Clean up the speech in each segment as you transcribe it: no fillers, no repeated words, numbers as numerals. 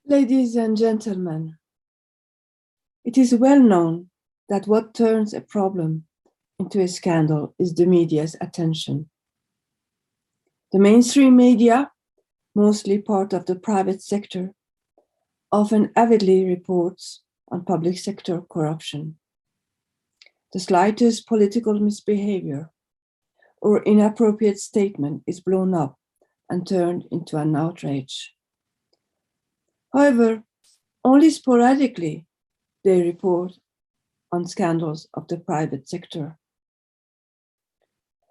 Ladies and gentlemen, it is well known that what turns a problem into a scandal is the media's attention. The mainstream media, mostly part of the private sector, often avidly reports on public sector corruption. The slightest political misbehavior or inappropriate statement is blown up and turned into an outrage. However, only sporadically they report on scandals of the private sector.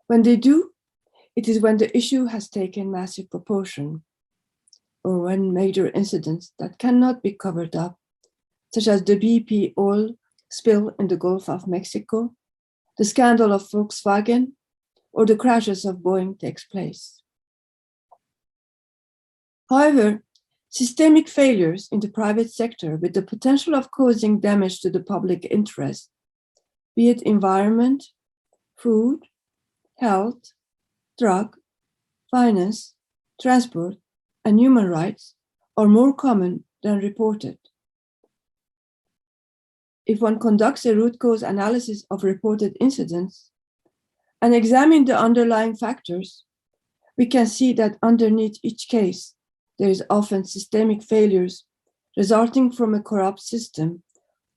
When they do, it is when the issue has taken massive proportion, or when major incidents that cannot be covered up, such as the BP oil spill in the Gulf of Mexico, the scandal of Volkswagen, or the crashes of Boeing takes place. However, systemic failures in the private sector with the potential of causing damage to the public interest, be it environment, food, health, drug, finance, transport, and human rights, are more common than reported. If one conducts a root cause analysis of reported incidents and examines the underlying factors, we can see that underneath each case, there is often systemic failures resulting from a corrupt system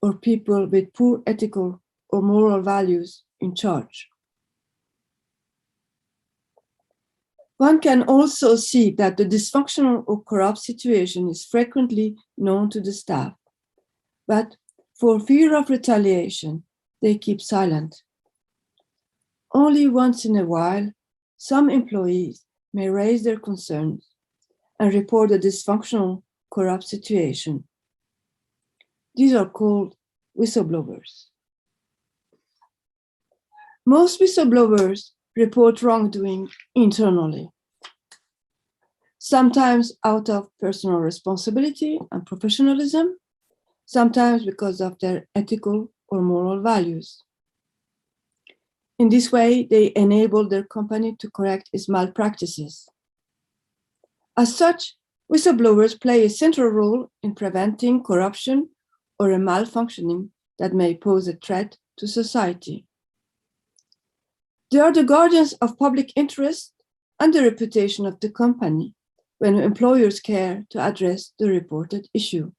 or people with poor ethical or moral values in charge. One can also see that the dysfunctional or corrupt situation is frequently known to the staff, but for fear of retaliation, they keep silent. Only once in a while, some employees may raise their concerns and report a dysfunctional, corrupt situation. These are called whistleblowers. Most whistleblowers report wrongdoing internally, sometimes out of personal responsibility and professionalism, sometimes because of their ethical or moral values. In this way, they enable their company to correct its malpractices. As such, whistleblowers play a central role in preventing corruption or a malfunctioning that may pose a threat to society. They are the guardians of public interest and the reputation of the company when employers care to address the reported issue.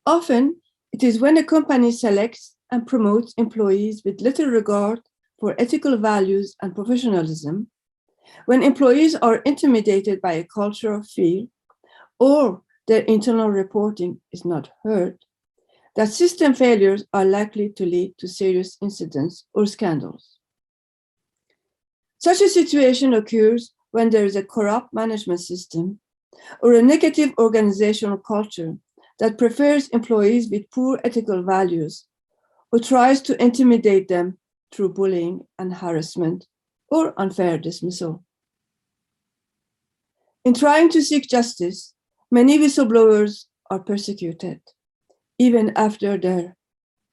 Often, it is when a company selects and promotes employees with little regard for ethical values and professionalism, when employees are intimidated by a culture of fear, or their internal reporting is not heard, that system failures are likely to lead to serious incidents or scandals. Such a situation occurs when there is a corrupt management system or a negative organizational culture that prefers employees with poor ethical values or tries to intimidate them through bullying and harassment or unfair dismissal. In trying to seek justice, many whistleblowers are persecuted, even after their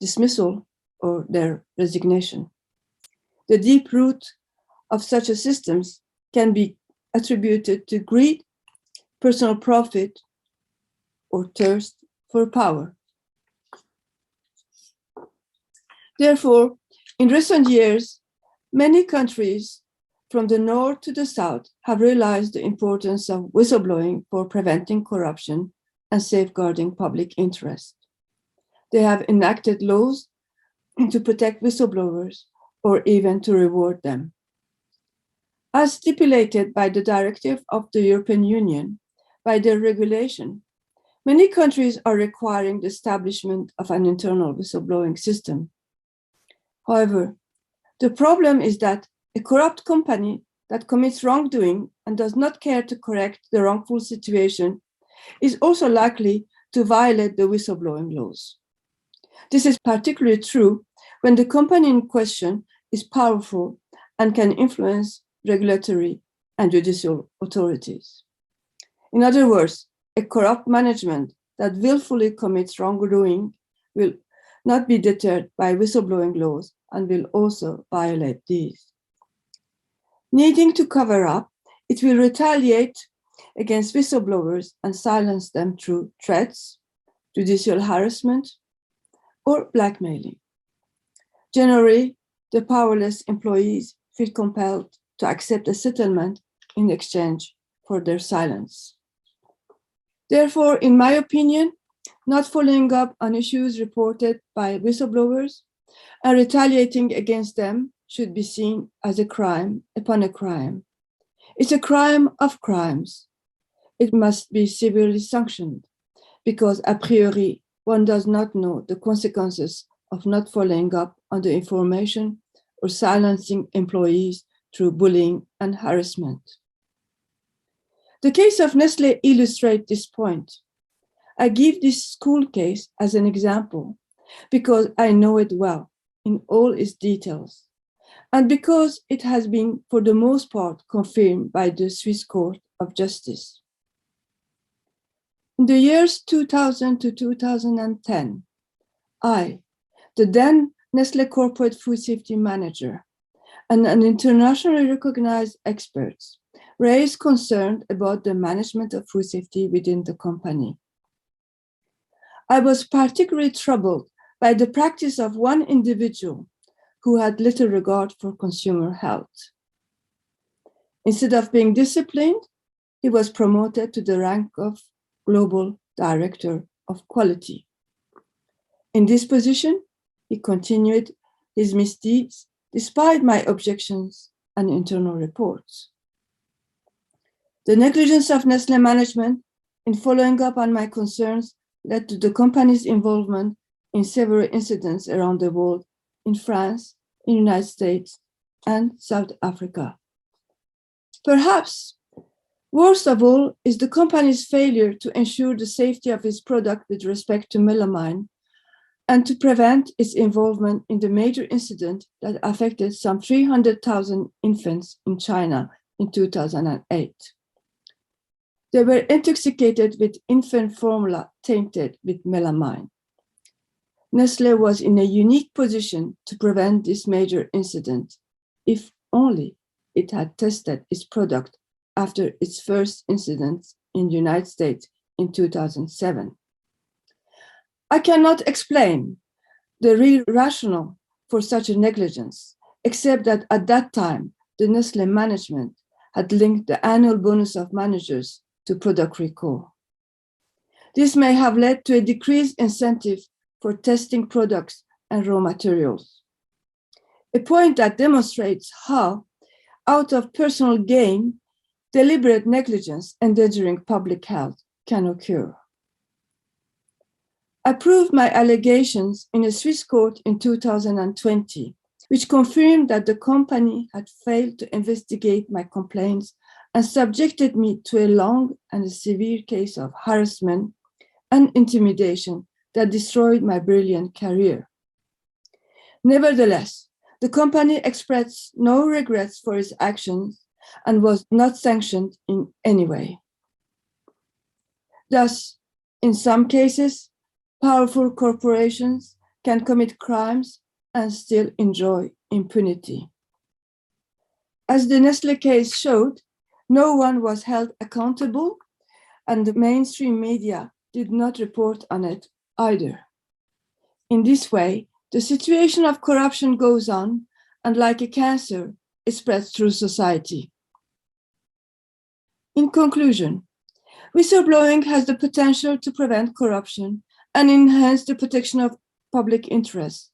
dismissal or their resignation. The deep root of such a system can be attributed to greed, personal profit, or thirst for power. Therefore, in recent years, many countries from the north to the south have realized the importance of whistleblowing for preventing corruption and safeguarding public interest. They have enacted laws to protect whistleblowers or even to reward them. As stipulated by the Directive of the European Union, by their regulation, many countries are requiring the establishment of an internal whistleblowing system. However, the problem is that a corrupt company that commits wrongdoing and does not care to correct the wrongful situation is also likely to violate the whistleblowing laws. This is particularly true when the company in question is powerful and can influence regulatory and judicial authorities. In other words, a corrupt management that willfully commits wrongdoing will not be deterred by whistleblowing laws and will also violate these. Needing to cover up, it will retaliate against whistleblowers and silence them through threats, judicial harassment, or blackmailing. Generally, the powerless employees feel compelled to accept a settlement in exchange for their silence. Therefore, in my opinion, not following up on issues reported by whistleblowers and retaliating against them should be seen as a crime upon a crime. It's a crime of crimes. It must be severely sanctioned because a priori, one does not know the consequences of not following up on the information or silencing employees through bullying and harassment. The case of Nestlé illustrates this point. I give this school case as an example because I know it well in all its details, and because it has been, for the most part, confirmed by the Swiss Court of Justice. In the years 2000 to 2010, I, the then Nestlé Corporate Food Safety Manager, and an internationally recognized expert, raised concern about the management of food safety within the company. I was particularly troubled by the practice of one individual who had little regard for consumer health. Instead of being disciplined, he was promoted to the rank of Global Director of Quality. In this position, he continued his misdeeds despite my objections and internal reports. The negligence of Nestlé management in following up on my concerns led to the company's involvement in several incidents around the world, in France, in the United States, and South Africa. Perhaps worst of all is the company's failure to ensure the safety of its product with respect to melamine and to prevent its involvement in the major incident that affected some 300,000 infants in China in 2008. They were intoxicated with infant formula tainted with melamine. Nestlé was in a unique position to prevent this major incident, if only it had tested its product after its first incident in the United States in 2007. I cannot explain the real rationale for such a negligence, except that at that time, the Nestlé management had linked the annual bonus of managers to product recall. This may have led to a decreased incentive for testing products and raw materials, a point that demonstrates how, out of personal gain, deliberate negligence endangering public health can occur. I proved my allegations in a Swiss court in 2020, which confirmed that the company had failed to investigate my complaints and subjected me to a long and a severe case of harassment and intimidation that destroyed my brilliant career. Nevertheless, the company expressed no regrets for its actions and was not sanctioned in any way. Thus, in some cases, powerful corporations can commit crimes and still enjoy impunity. As the Nestlé case showed, no one was held accountable, and the mainstream media did not report on it either. In this way, the situation of corruption goes on, and like a cancer, it spreads through society. In conclusion, whistleblowing has the potential to prevent corruption and enhance the protection of public interest,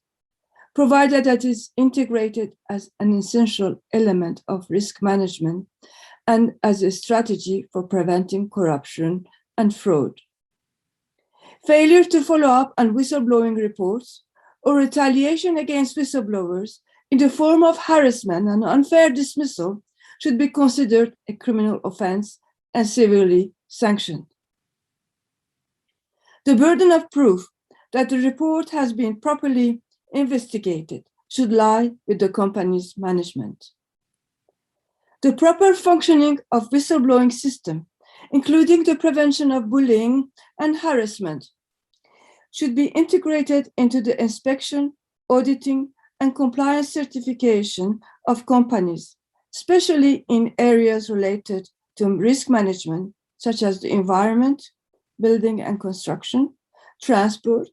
provided that it is integrated as an essential element of risk management and as a strategy for preventing corruption and fraud. Failure to follow up on whistleblowing reports or retaliation against whistleblowers in the form of harassment and unfair dismissal should be considered a criminal offense and severely sanctioned. The burden of proof that the report has been properly investigated should lie with the company's management. The proper functioning of whistleblowing system, including the prevention of bullying and harassment, should be integrated into the inspection, auditing, and compliance certification of companies, especially in areas related to risk management, such as the environment, building and construction, transport,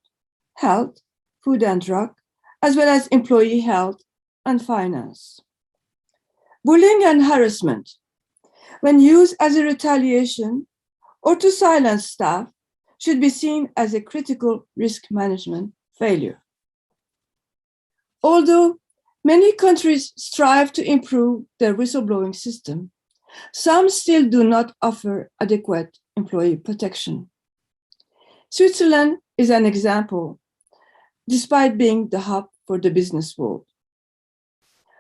health, food and drug, as well as employee health and finance. Bullying and harassment, when used as a retaliation or to silence staff, should be seen as a critical risk management failure. Although many countries strive to improve their whistleblowing system, some still do not offer adequate employee protection. Switzerland is an example, despite being the hub for the business world.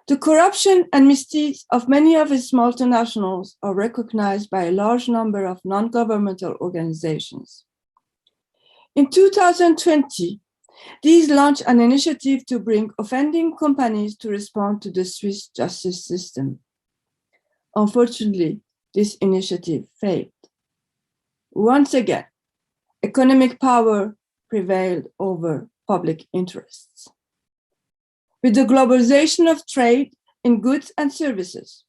The corruption and misdeeds of many of its multinationals are recognized by a large number of non-governmental organizations. In 2020, these launched an initiative to bring offending companies to respond to the Swiss justice system. Unfortunately, this initiative failed. Once again, economic power prevailed over public interests. With the globalization of trade in goods and services,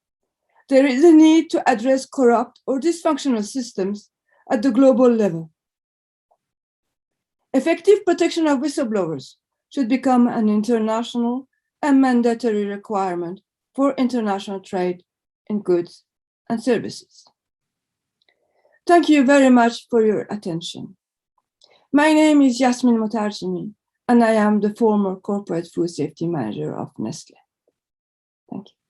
there is a need to address corrupt or dysfunctional systems at the global level. Effective protection of whistleblowers should become an international and mandatory requirement for international trade in goods and services. Thank you very much for your attention. My name is Yasmine Motarjemi, and I am the former corporate food safety manager of Nestlé. Thank you.